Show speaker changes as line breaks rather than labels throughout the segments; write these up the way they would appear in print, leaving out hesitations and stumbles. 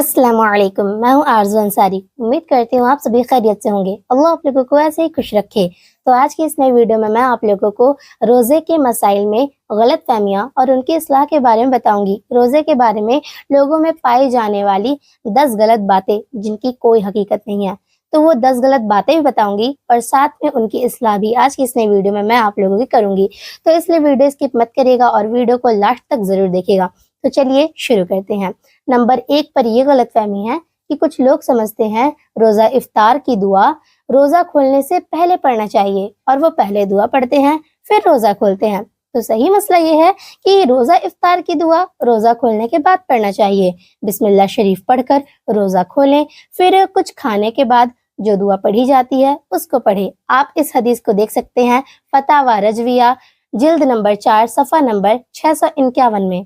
अस्सलाम वालेकुम। मैं हूँ आरज़ू अंसारी। उम्मीद करती हूँ आप सभी खैरियत से होंगे। अल्लाह आप लोगों को ऐसे ही खुश रखे। तो आज की इस नई वीडियो में मैं आप लोगों को रोज़े के मसाइल में गलत फहमियाँ और उनकी इस्लाह के बारे में बताऊंगी। रोज़े के बारे में लोगों में पाई जाने वाली 10 गलत बातें जिनकी कोई हकीकत नहीं है, तो वो 10 गलत बातें भी बताऊंगी और साथ में उनकी इस्लाह भी आज की इस नई वीडियो में मैं आप लोगों की करूंगी। तो इसलिए वीडियो स्किप मत करिएगा और वीडियो को लास्ट तक जरूर देखिएगा। तो चलिए शुरू करते हैं। नंबर 1 पर ये गलतफहमी है कि कुछ लोग समझते हैं रोजा इफ्तार की दुआ रोजा खोलने से पहले पढ़ना चाहिए और वो पहले दुआ पढ़ते हैं फिर रोजा खोलते हैं। तो सही मसला ये है कि रोजा इफ्तार की दुआ रोजा खोलने के बाद पढ़ना चाहिए। बिस्मिल्लाह शरीफ पढ़कर रोजा खोलें, फिर कुछ खाने के बाद जो दुआ पढ़ी जाती है उसको पढ़े। आप इस हदीस को देख सकते हैं फतावा रजविया जिल्द नंबर 4 सफ़ा नंबर 651 में।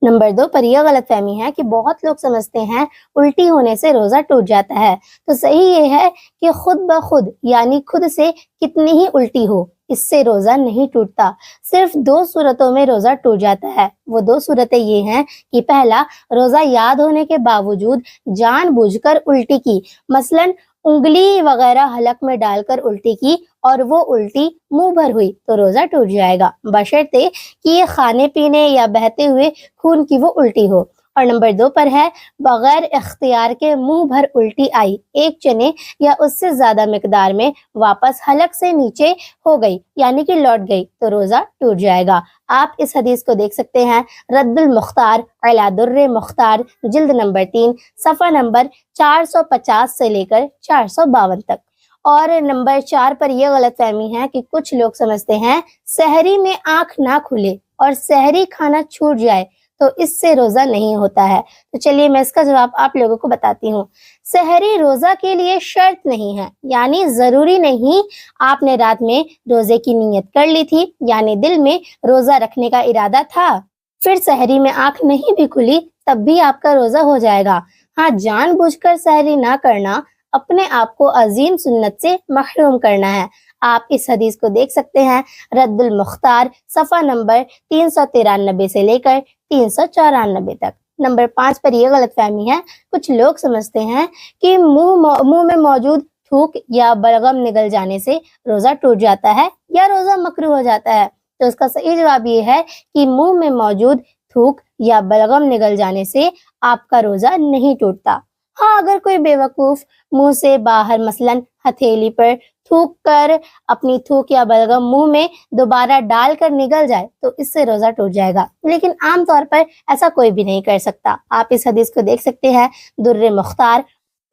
नंबर 2 पर यह गलतफहमी है कि बहुत लोग समझते हैं उल्टी होने से रोजा टूट जाता है। तो सही ये है कि खुद ब खुद यानी खुद से कितनी ही उल्टी हो इससे रोजा नहीं टूटता। सिर्फ 2 सूरतों में रोजा टूट जाता है। वो 2 सूरतें ये हैं कि पहला, रोजा याद होने के बावजूद जानबूझकर उल्टी की, मसलन उंगली वगैरह हलक में डालकर उल्टी की और वो उल्टी मुंह भर हुई तो रोजा टूट जाएगा, बशर्ते कि ये खाने पीने या बहते हुए खून की वो उल्टी हो। और नंबर 2 पर है बगैर इख्तियार के मुंह भर उल्टी आई, एक चने या उससे ज्यादा मिकदार में वापस हलक से नीचे हो गई यानी कि लौट गई तो रोजा टूट जाएगा। आप इस हदीस को देख सकते हैं रद्दुल मुख्तार अला दुर्रे मुख्तार जिल्द नंबर 3 सफ़ा नंबर 450 से लेकर 452 तक। और नंबर 4 पर यह गलतफहमी है कि कुछ लोग समझते हैं सहरी में आंख ना खुले और सहरी खाना छूट जाए तो इससे रोजा नहीं होता है। तो चलिए मैं इसका जवाब आप लोगों को बताती हूँ। सहरी रोजा के लिए शर्त नहीं है, यानी जरूरी नहीं आपने रात में रोजे की नीयत कर ली थी यानी दिल में रोजा रखने का इरादा था, फिर सहरी में आंख नहीं भी खुली तब भी आपका रोजा हो जाएगा। हाँ, जानबूझकर सहरी ना करना अपने आप को अजीम सुन्नत से महरूम करना है। आप इस हदीस को देख सकते हैं रद्दुल मुख्तार सफ़ा नंबर 393 से लेकर 394 तक। नंबर 5 पर यह गलतफहमी है, कुछ लोग समझते हैं कि मुंह में मौजूद थूक या बलगम निकल जाने से रोजा टूट जाता है या रोजा मकरूह हो जाता है। तो उसका सही जवाब ये है कि मुंह में मौजूद थूक या बलगम निकल जाने से आपका रोजा नहीं टूटता। हाँ, अगर कोई बेवकूफ मुंह से बाहर मसलन हथेली पर थूक कर अपनी थूक या बलगम मुंह में दोबारा डालकर निगल जाए तो इससे रोजा टूट जाएगा, लेकिन आमतौर पर ऐसा कोई भी नहीं कर सकता। आप इस हदीस को देख सकते हैं दुर्रे मुख्तार।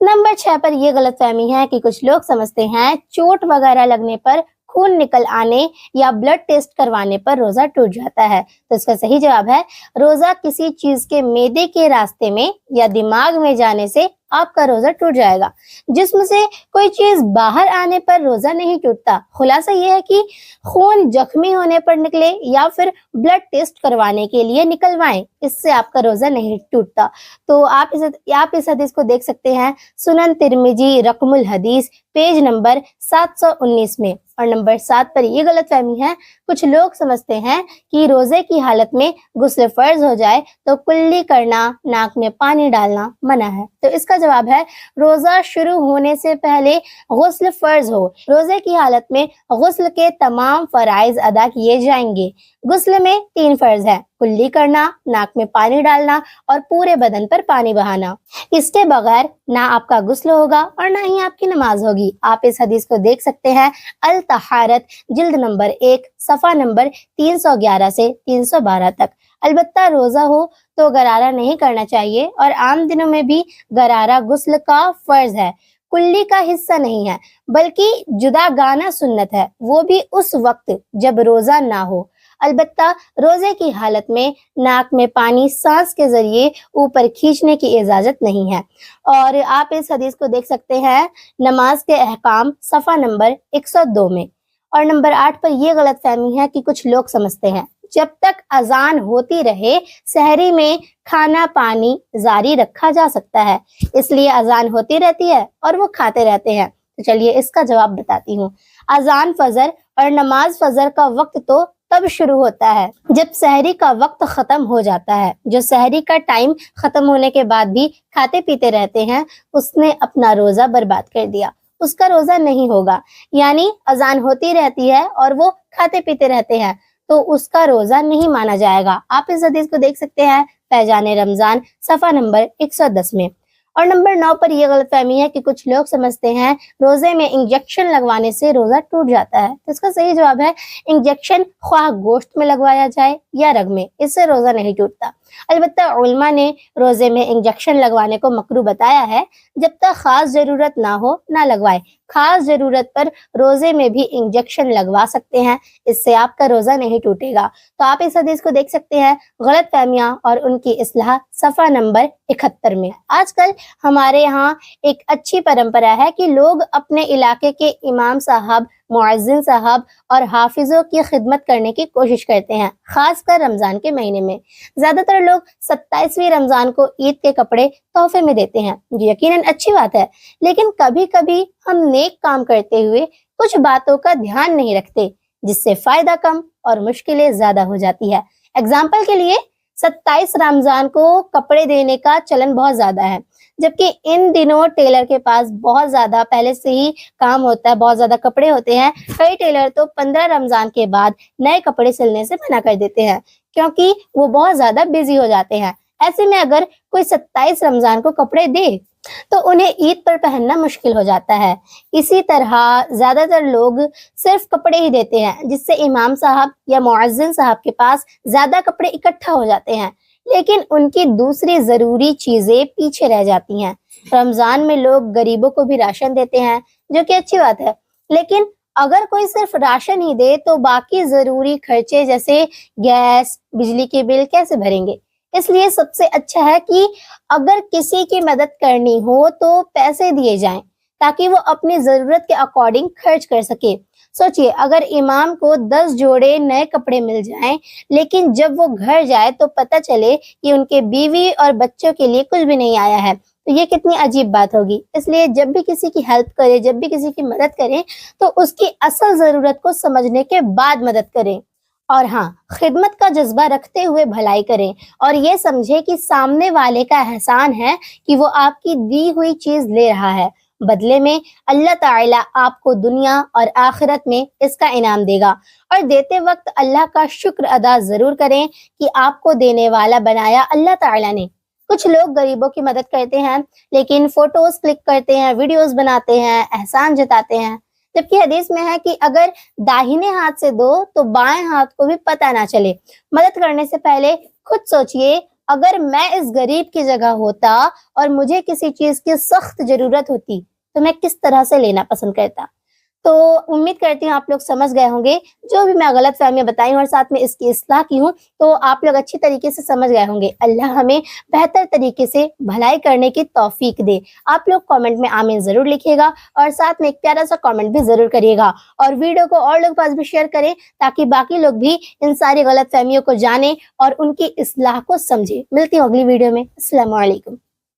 नंबर 6 पर यह गलतफहमी है कि कुछ लोग समझते हैं चोट वगैरह लगने पर खून निकल आने या ब्लड टेस्ट करवाने पर रोजा टूट जाता है। तो इसका सही जवाब है रोजा किसी चीज के मैदे के रास्ते में या दिमाग में जाने से आपका रोजा टूट जाएगा। जिस्म से कोई चीज बाहर आने पर रोजा नहीं टूटता। खुलासा ये है कि खून जख्मी होने पर निकले या फिर ब्लड टेस्ट करवाने के लिए निकलवाएं, इससे आपका रोजा नहीं टूटता। तो आप इस हदीस को देख सकते हैं सुनन तिरमिजी रकमुल हदीस पेज नंबर 719 में। और नंबर 7 पर यह गलतफहमी है, कुछ लोग समझते हैं कि रोजे की हालत में गुस्ल फर्ज हो जाए तो कुल्ली करना, नाक में पानी डालना मना है। तो इसका जवाब है रोजा शुरू होने से पहले गुस्ल फर्ज हो। रोजे की हालत में गुस्ल के तमाम फराइज अदा किए जाएंगे। गुस्ल में 3 फर्ज है, कुल्ली करना, नाक में पानी डालना और पूरे बदन पर पानी बहाना। इसके बगैर ना आपका गुस्ल होगा और ना ही आपकी नमाज होगी। आप इस हदीस को देख सकते हैं अल तहारत जिल्द नंबर 1 सफ़ा नंबर 311 से 312 तक। अलबत्ता रोजा हो तो गरारा नहीं करना चाहिए और आम दिनों में भी गरारा गुस्ल का फर्ज है, कुल्ली का हिस्सा नहीं है, बल्कि जुदा गाना सुन्नत है, वो भी उस वक्त जब रोजा ना हो। अलबत्ता रोजे की हालत में नाक में पानी सांस के जरिए ऊपर खींचने की इजाजत नहीं है। और आप इस हदीस को देख सकते हैं नमाज के अहकाम सफ़ा नंबर 102 में। और नंबर 8 पर यह गलतफहमी है कि कुछ लोग समझते हैं जब तक अजान होती रहे सहरी में खाना पानी जारी रखा जा सकता है, इसलिए अजान होती रहती है और वो खाते रहते हैं। तो चलिए इसका जवाब बताती हूँ। अजान फजर और नमाज फजर का वक्त तो کب شروع ہوتا ہے؟ جب سحری کا وقت ختم ہو جاتا ہے۔ جو سحری کا ٹائم ختم ہونے کے بعد بھی کھاتے پیتے رہتے ہیں، اس نے اپنا روزہ برباد کر دیا، اس کا روزہ نہیں ہوگا۔ یعنی اذان ہوتی رہتی ہے اور وہ کھاتے پیتے رہتے ہیں تو اس کا روزہ نہیں مانا جائے گا۔ آپ اس حدیث کو دیکھ سکتے ہیں فیضان رمضان صفحہ نمبر 110 میں۔ اور نمبر 9 پر یہ غلط فہمی ہے کہ کچھ لوگ سمجھتے ہیں روزے میں انجیکشن لگوانے سے روزہ ٹوٹ جاتا ہے۔ تو اس کا صحیح جواب ہے انجیکشن خواہ گوشت میں لگوایا جائے یا رگ میں، اس سے روزہ نہیں ٹوٹتا۔ البتہ علماء نے روزے میں انجیکشن لگوانے کو مکروہ بتایا ہے، جب تک خاص ضرورت نہ ہو نہ لگوائے۔ خاص ضرورت پر روزے میں بھی انجیکشن لگوا سکتے ہیں، اس سے آپ کا روزہ نہیں ٹوٹے گا۔ تو آپ اس حدیث کو دیکھ سکتے ہیں غلط فہمیاں اور ان کی اصلاح صفحہ نمبر 71 میں۔ آج کل ہمارے یہاں ایک اچھی پرمپرا ہے کہ لوگ اپنے علاقے کے امام صاحب، مؤذن صاحب اور حافظوں کی خدمت کرنے کی کوشش کرتے ہیں، خاص کر رمضان کے مہینے میں۔ زیادہ تر لوگ 27ویں رمضان کو عید کے کپڑے تحفے میں دیتے ہیں، جو یقیناً اچھی بات ہے، لیکن کبھی کبھی ہم نیک کام کرتے ہوئے کچھ باتوں کا دھیان نہیں رکھتے، جس سے فائدہ کم اور مشکلیں زیادہ ہو جاتی ہے۔ اگزامپل کے لیے 27 رمضان کو کپڑے دینے کا چلن بہت زیادہ ہے، جبکہ ان دنوں ٹیلر کے پاس بہت زیادہ پہلے سے ہی کام ہوتا ہے، بہت زیادہ کپڑے ہوتے ہیں۔ کئی ٹیلر تو 15 رمضان کے بعد نئے کپڑے سلنے سے منع کر دیتے ہیں، کیونکہ وہ بہت زیادہ بزی ہو جاتے ہیں۔ ایسے میں اگر کوئی 27 رمضان کو کپڑے دے تو انہیں عید پر پہننا مشکل ہو جاتا ہے۔ اسی طرح زیادہ تر لوگ صرف کپڑے ہی دیتے ہیں، جس سے امام صاحب یا مؤذن صاحب کے پاس زیادہ کپڑے اکٹھا ہو جاتے ہیں، لیکن ان کی دوسری ضروری چیزیں پیچھے رہ جاتی ہیں۔ رمضان میں لوگ غریبوں کو بھی راشن دیتے ہیں، جو کہ اچھی بات ہے، لیکن اگر کوئی صرف راشن ہی دے تو باقی ضروری خرچے جیسے گیس، بجلی کے بل کیسے بھریں گے؟ اس لیے سب سے اچھا ہے کہ اگر کسی کی مدد کرنی ہو تو پیسے دیے جائیں، تاکہ وہ اپنی ضرورت کے اکارڈنگ خرچ کر سکے۔ سوچئے اگر امام کو 10 جوڑے نئے کپڑے مل جائیں، لیکن جب وہ گھر جائے تو پتہ چلے کہ ان کے بیوی اور بچوں کے لیے کچھ بھی نہیں آیا ہے، تو یہ کتنی عجیب بات ہوگی۔ اس لیے جب بھی کسی کی ہیلپ کریں، جب بھی کسی کی مدد کریں تو اس کی اصل ضرورت کو سمجھنے کے بعد مدد کریں، اور ہاں، خدمت کا جذبہ رکھتے ہوئے بھلائی کریں، اور یہ سمجھے کہ سامنے والے کا احسان ہے کہ وہ آپ کی دی ہوئی چیز لے رہا ہے، بدلے میں اللہ تعالیٰ آپ کو دنیا اور آخرت میں اس کا انعام دے گا۔ اور دیتے وقت اللہ کا شکر ادا ضرور کریں کہ آپ کو دینے والا بنایا اللہ تعالیٰ نے۔ کچھ لوگ غریبوں کی مدد کرتے ہیں، لیکن فوٹوز کلک کرتے ہیں، ویڈیوز بناتے ہیں، احسان جتاتے ہیں، جبکہ حدیث میں ہے کہ اگر داہنے ہاتھ سے دو تو بائیں ہاتھ کو بھی پتہ نہ چلے۔ مدد کرنے سے پہلے خود سوچئے، اگر میں اس غریب کی جگہ ہوتا اور مجھے کسی چیز کی سخت ضرورت ہوتی تو میں کس طرح سے لینا پسند کرتا۔ تو امید کرتی ہوں آپ لوگ سمجھ گئے ہوں گے، جو بھی میں غلط فہمیاں بتائی ہوں اور ساتھ میں اس کی اصلاح کی ہوں، تو آپ لوگ اچھی طریقے سے سمجھ گئے ہوں گے۔ اللہ ہمیں بہتر طریقے سے بھلائی کرنے کی توفیق دے۔ آپ لوگ کامنٹ میں آمین ضرور لکھیے گا، اور ساتھ میں ایک پیارا سا کامنٹ بھی ضرور کریے گا، اور ویڈیو کو اور لوگ پاس بھی شیئر کریں تاکہ باقی لوگ بھی ان ساری غلط فہمیوں کو جانیں اور ان کی اصلاح کو سمجھیں۔ ملتی ہوں اگلی ویڈیو میں۔ السلام علیکم۔